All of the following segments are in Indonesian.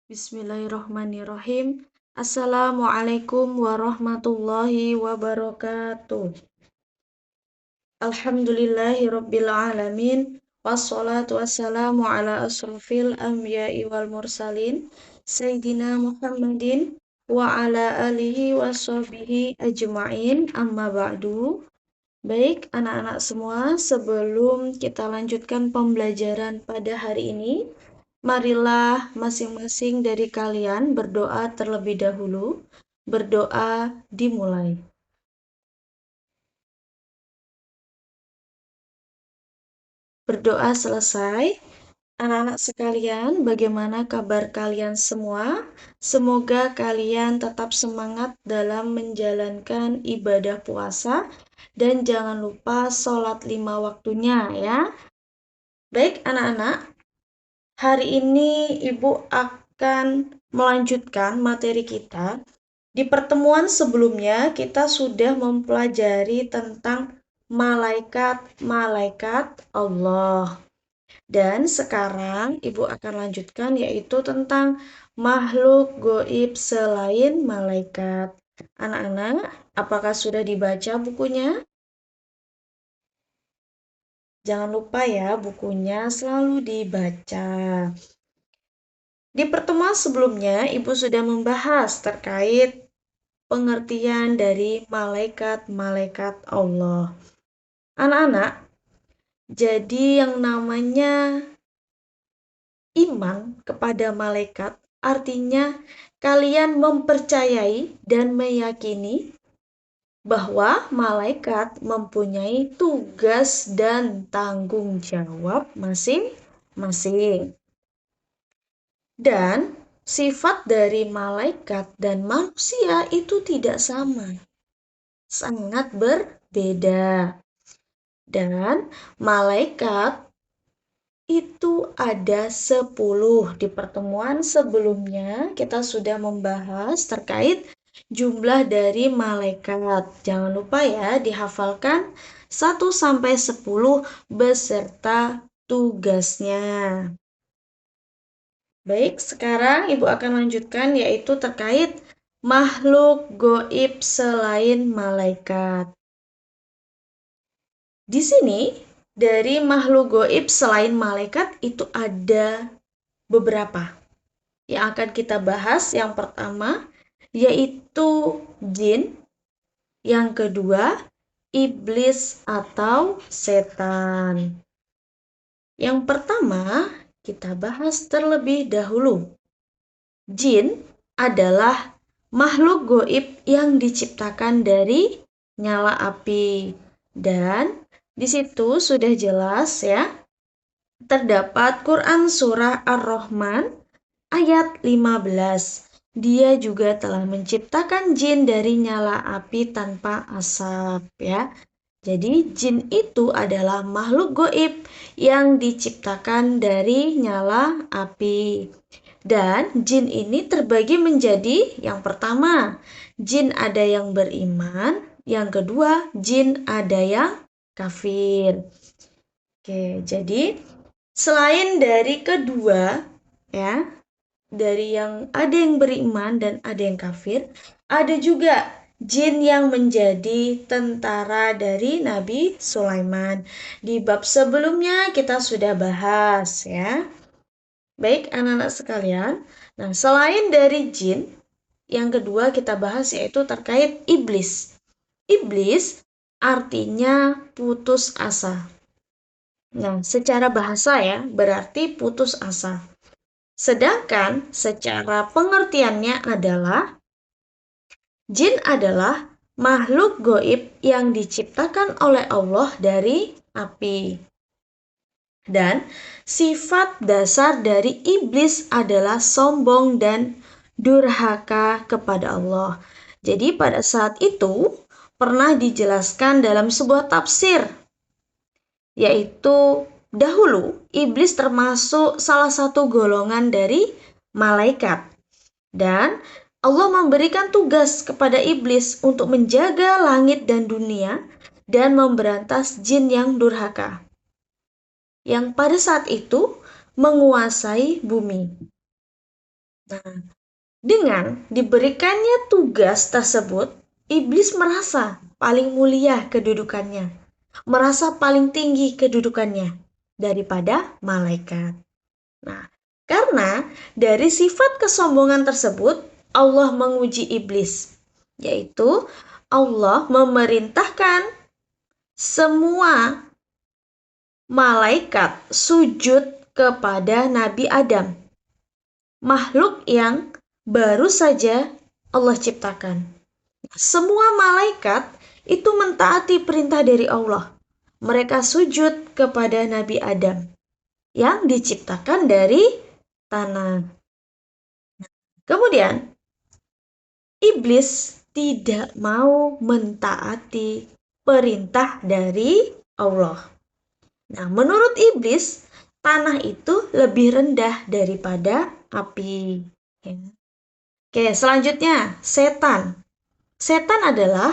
Bismillahirrohmanirrohim. Assalamualaikum warahmatullahi wabarakatuh. Alhamdulillahirabbil alamin. Wassalatu wassalamu ala asrofil anbiya'i wal mursalin Sayyidina Muhammadin wa ala alihi wa sahbihi ajma'in, amma ba'du. Baik anak-anak semua, sebelum kita lanjutkan pembelajaran pada hari ini, marilah masing-masing dari kalian berdoa terlebih dahulu. Berdoa dimulai. Berdoa selesai. Anak-anak sekalian, bagaimana kabar kalian semua? Semoga kalian tetap semangat dalam menjalankan ibadah puasa dan jangan lupa sholat 5 waktunya ya. Baik anak-anak, hari ini Ibu akan melanjutkan materi kita. Di pertemuan sebelumnya kita sudah mempelajari tentang malaikat-malaikat Allah. Dan sekarang Ibu akan lanjutkan yaitu tentang makhluk goib selain malaikat. Anak-anak, apakah sudah dibaca bukunya? Jangan lupa ya, bukunya selalu dibaca. Di pertemuan sebelumnya, Ibu sudah membahas terkait pengertian dari malaikat-malaikat Allah. Anak-anak, jadi yang namanya iman kepada malaikat artinya kalian mempercayai dan meyakini bahwa malaikat mempunyai tugas dan tanggung jawab masing-masing. Dan sifat dari malaikat dan manusia itu tidak sama, sangat berbeda. Dan malaikat itu ada 10. Di pertemuan sebelumnya kita sudah membahas terkait jumlah dari malaikat. Jangan lupa ya, dihafalkan 1-10 beserta tugasnya. Baik, sekarang Ibu akan lanjutkan yaitu terkait makhluk goib selain malaikat. Di sini, dari makhluk goib selain malaikat itu ada beberapa yang akan kita bahas. Yang pertama, yaitu jin. Yang kedua, iblis atau setan. Yang pertama, kita bahas terlebih dahulu. Jin adalah makhluk goib yang diciptakan dari nyala api. Dan di situ sudah jelas ya, terdapat Quran Surah Ar-Rahman ayat 15. Dia juga telah menciptakan jin dari nyala api tanpa asap ya. Jadi jin itu adalah makhluk goib yang diciptakan dari nyala api. Dan jin ini terbagi menjadi yang pertama, jin ada yang beriman, yang kedua, jin ada yang kafir. Oke, jadi selain dari kedua ya, dari yang ada yang beriman dan ada yang kafir, ada juga jin yang menjadi tentara dari Nabi Sulaiman. Di bab sebelumnya kita sudah bahas ya. Baik anak-anak sekalian, nah selain dari jin, yang kedua kita bahas yaitu terkait iblis. Iblis artinya putus asa. Nah, secara bahasa ya, berarti putus asa. Sedangkan secara pengertiannya adalah jin adalah makhluk goib yang diciptakan oleh Allah dari api. Dan sifat dasar dari iblis adalah sombong dan durhaka kepada Allah. Jadi pada saat itu pernah dijelaskan dalam sebuah tafsir, yaitu dahulu iblis termasuk salah satu golongan dari malaikat. Dan Allah memberikan tugas kepada iblis untuk menjaga langit dan dunia dan memberantas jin yang durhaka, yang pada saat itu menguasai bumi. Nah, dengan diberikannya tugas tersebut, iblis merasa paling mulia kedudukannya, merasa paling tinggi kedudukannya daripada malaikat. Nah, karena dari sifat kesombongan tersebut, Allah menguji iblis, yaitu Allah memerintahkan semua malaikat sujud kepada Nabi Adam, makhluk yang baru saja Allah ciptakan. Semua malaikat itu mentaati perintah dari Allah. Mereka sujud kepada Nabi Adam yang diciptakan dari tanah. Kemudian, iblis tidak mau mentaati perintah dari Allah. Nah, menurut iblis, tanah itu lebih rendah daripada api. Oke, selanjutnya setan. Setan adalah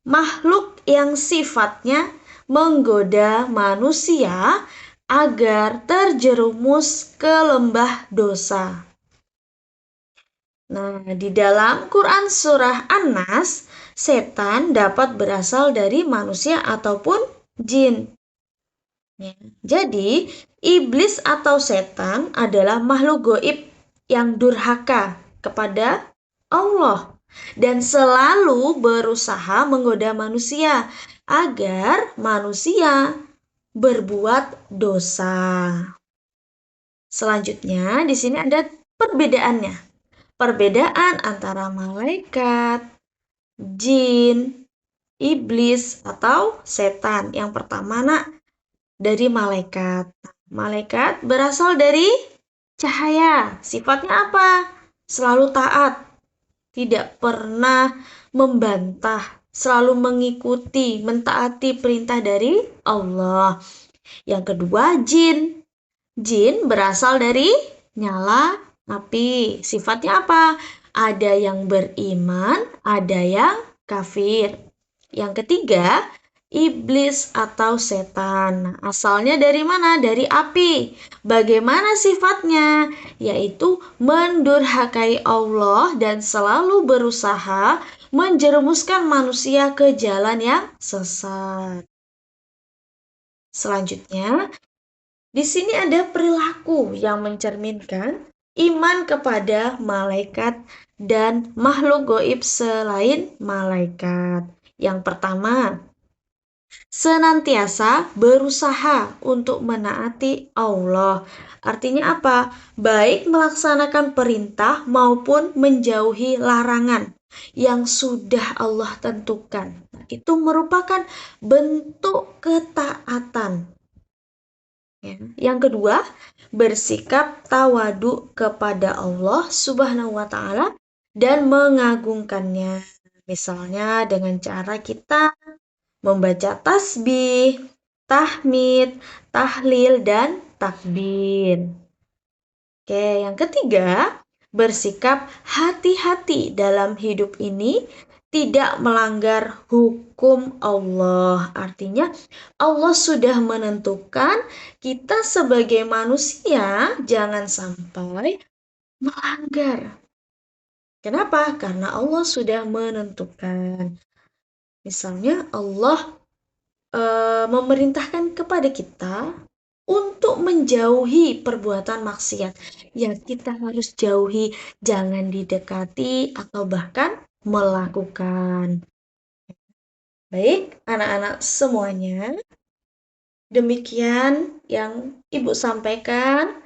makhluk yang sifatnya menggoda manusia agar terjerumus ke lembah dosa. Nah, di dalam Quran Surah An-Nas, setan dapat berasal dari manusia ataupun jin. Ya. Jadi, iblis atau setan adalah makhluk goib yang durhaka kepada Allah dan selalu berusaha menggoda manusia agar manusia berbuat dosa. Selanjutnya, di sini ada perbedaannya. Perbedaan antara malaikat, jin, iblis, atau setan. Yang pertama, dari malaikat. Malaikat berasal dari cahaya. Sifatnya apa? Selalu taat, tidak pernah membantah, selalu mengikuti, mentaati perintah dari Allah. Yang kedua, jin. Jin berasal dari nyala api. Sifatnya apa? Ada yang beriman, ada yang kafir. Yang ketiga, iblis atau setan. Asalnya dari mana? Dari api. Bagaimana sifatnya? Yaitu mendurhakai Allah dan selalu berusaha menjerumuskan manusia ke jalan yang sesat. Selanjutnya, di sini ada perilaku yang mencerminkan iman kepada malaikat dan makhluk goib selain malaikat. Yang pertama, senantiasa berusaha untuk menaati Allah. Artinya apa? Baik melaksanakan perintah maupun menjauhi larangan yang sudah Allah tentukan. Itu merupakan bentuk ketaatan. Ya. Yang kedua, bersikap tawadu kepada Allah Subhanahu wa Ta'ala dan mengagungkannya. Misalnya dengan cara kita membaca tasbih, tahmid, tahlil, dan takbir. Oke, yang ketiga, bersikap hati-hati dalam hidup ini, tidak melanggar hukum Allah. Artinya Allah sudah menentukan kita sebagai manusia jangan sampai melanggar. Kenapa? Karena Allah sudah menentukan. Misalnya Allah memerintahkan kepada kita untuk menjauhi perbuatan maksiat. Ya, kita harus jauhi, jangan didekati atau bahkan melakukan. Baik, anak-anak semuanya, demikian yang Ibu sampaikan.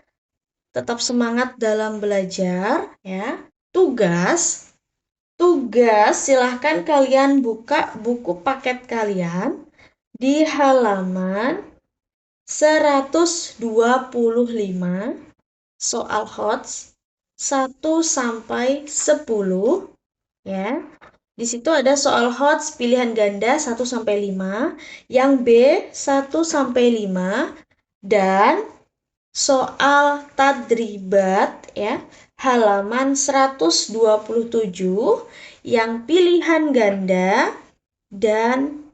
Tetap semangat dalam belajar ya. Tugas silahkan kalian buka buku paket kalian di halaman 125 soal HOTS 1 sampai 10 ya. Di situ ada soal HOTS pilihan ganda 1 sampai 5, yang B 1 sampai 5 dan soal tadribat ya, halaman 127 yang pilihan ganda dan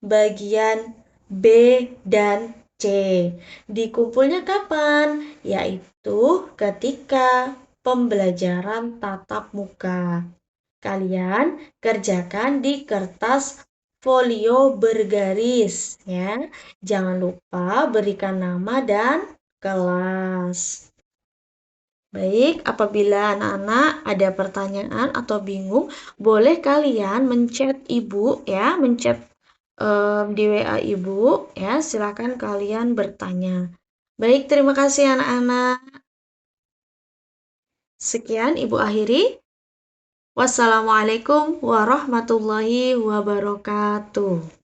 bagian B dan C. Dikumpulnya kapan? Yaitu ketika pembelajaran tatap muka. Kalian kerjakan di kertas folio bergaris ya. Jangan lupa berikan nama dan kelas. Baik, apabila anak-anak ada pertanyaan atau bingung, boleh kalian menchat ibu ya, menchat di WA ibu ya. Silakan kalian bertanya. Baik, terima kasih anak-anak. Sekian ibu akhiri. Wassalamualaikum warahmatullahi wabarakatuh.